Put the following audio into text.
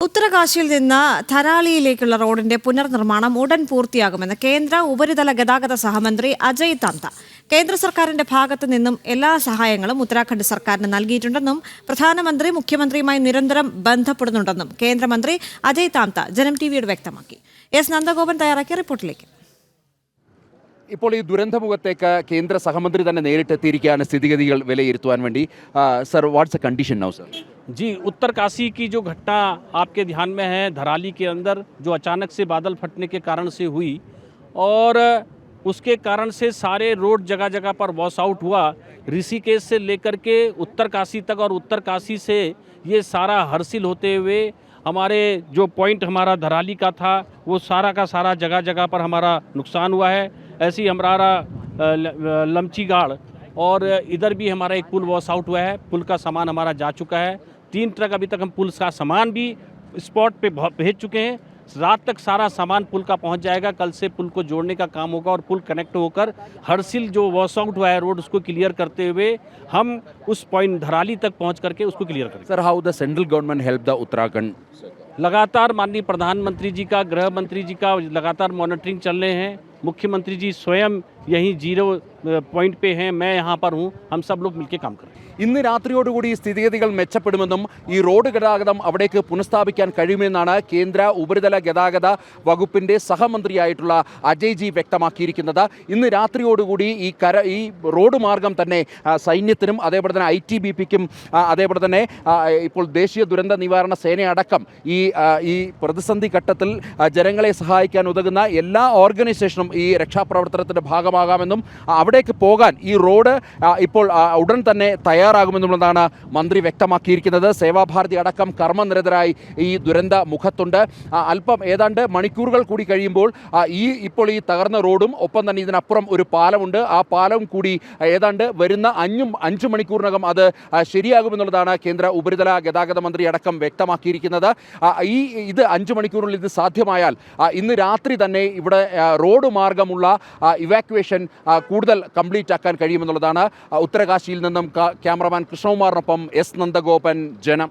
ഉത്തരകാശിയിൽ നിന്ന് ധരാളിയിലേക്കുള്ള റോഡിന്റെ പുനർനിർമ്മാണം ഉടൻ പൂർത്തിയാകുമെന്ന് കേന്ദ്ര ഉപരിതല ഗതാഗത സഹമന്ത്രി അജയ് താംത. കേന്ദ്ര സർക്കാരിന്റെ ഭാഗത്തു നിന്നും എല്ലാ സഹായങ്ങളും ഉത്തരാഖണ്ഡ് സർക്കാരിന് നൽകിയിട്ടുണ്ടെന്നും പ്രധാനമന്ത്രി മുഖ്യമന്ത്രിയുമായി നിരന്തരം ബന്ധപ്പെടുന്നുണ്ടെന്നും കേന്ദ്രമന്ത്രി അജയ് താംത ജനം ടിവിയോട് വ്യക്തമാക്കി. എസ് നന്ദഗോപൻ തയ്യാറാക്കിയ റിപ്പോർട്ടിലേക്ക്. ഇപ്പോൾ ഈ ദുരന്തമുഖത്തേക്ക് കേന്ദ്ര സഹമന്ത്രി തന്നെ നേരിട്ടെത്തിയിരിക്കുകയാണ് സ്ഥിതിഗതികൾ വിലയിരുത്തുവാൻ വേണ്ടി. Sir, what's a condition now sir? जी, उत्तरकाशी की जो घटना आपके ध्यान में है, धराली के अंदर जो अचानक से बादल फटने के कारण से हुई और उसके कारण से सारे रोड जगह जगह पर वॉश आउट हुआ। ऋषिकेश से लेकर के उत्तरकाशी तक और उत्तरकाशी से ये सारा हर्सिल होते हुए हमारे जो पॉइंट हमारा धराली का था वो सारा का सारा जगह जगह पर हमारा नुकसान हुआ है। ऐसे ही हमारा लमचीगाड़ और इधर भी हमारा एक पुल वॉश आउट हुआ है। पुल का सामान हमारा जा चुका है। 3 ट्रक अभी तक हम पुल का सामान भी स्पॉट पे भेज चुके हैं। रात तक सारा सामान पुल का पहुंच जाएगा। कल से पुल को जोड़ने का काम होगा और पुल कनेक्ट होकर हर्सिल जो वॉश आउट हुआ है रोड उसको क्लियर करते हुए हम उस पॉइंट धराली तक पहुंच करके उसको क्लियर करेंगे। Sir, how the central government help the Uttarakhand? लगातार माननीय प्रधानमंत्री जी का, गृह मंत्री जी का लगातार मॉनिटरिंग चल रहे हैं। मुख्यमंत्री जी स्वयं यहीं 0 पॉइंट पे हैं, मैं यहाँ पर हूँ। हम सब लोग मिलकर काम कर रहे हैं. ഇന്ന് രാത്രിയോടുകൂടി സ്ഥിതിഗതികൾ മെച്ചപ്പെടുമെന്നും ഈ റോഡ് ഗതാഗതം അവിടേക്ക് പുനഃസ്ഥാപിക്കാൻ കഴിയുമെന്നാണ് കേന്ദ്ര ഉപരിതല ഗതാഗത വകുപ്പിൻ്റെ സഹമന്ത്രിയായിട്ടുള്ള അജയ് ജി വ്യക്തമാക്കിയിരിക്കുന്നത്. ഇന്ന് രാത്രിയോടുകൂടി ഈ റോഡ് മാർഗം തന്നെ സൈന്യത്തിനും അതേപോലെ തന്നെ ITBPക്കും അതേപോലെ തന്നെ ഇപ്പോൾ ദേശീയ ദുരന്ത നിവാരണ സേനയടക്കം ഈ പ്രതിസന്ധി ഘട്ടത്തിൽ ജനങ്ങളെ സഹായിക്കാൻ ഉതകുന്ന എല്ലാ ഓർഗനൈസേഷനും ഈ രക്ഷാപ്രവർത്തനത്തിൻ്റെ ഭാഗമാകാമെന്നും അവിടേക്ക് പോകാൻ ഈ റോഡ് ഇപ്പോൾ ഉടൻ തന്നെ തയ്യാറാകുമെന്നുള്ളതാണ് മന്ത്രി വ്യക്തമാക്കിയിരിക്കുന്നത്. സേവാഭാരതി അടക്കം കർമ്മനിരതരായി ഈ ദുരന്ത മുഖത്തുണ്ട്. അല്പം ഏതാണ്ട് മണിക്കൂറുകൾ കൂടി കഴിയുമ്പോൾ ഇപ്പോൾ ഈ തകർന്ന റോഡും ഒപ്പം തന്നെ ഇതിനപ്പുറം ഒരു പാലമുണ്ട്. ആ പാലം കൂടി ഏതാണ്ട് വരുന്ന 5 മണിക്കൂറിനകം അത് ശരിയാകുമെന്നുള്ളതാണ് കേന്ദ്ര ഉപരിതല ഗതാഗത മന്ത്രി അടക്കം വ്യക്തമാക്കിയിരിക്കുന്നത്. ഇത് 5 മണിക്കൂറിനുള്ളിൽ ഇത് സാധ്യമായാൽ ഇന്ന് രാത്രി തന്നെ ഇവിടെ റോഡ് മാർഗമുള്ള ഇവാക്യുവേഷൻ കൂടുതൽ കംപ്ലീറ്റ് ആക്കാൻ കഴിയുമെന്നുള്ളതാണ്. ഉത്തരകാശിയിൽ നിന്നും ക്യാമറമാൻ കൃഷ്ണകുമാറിനൊപ്പം എസ് നന്ദഗോപൻ, ജനം.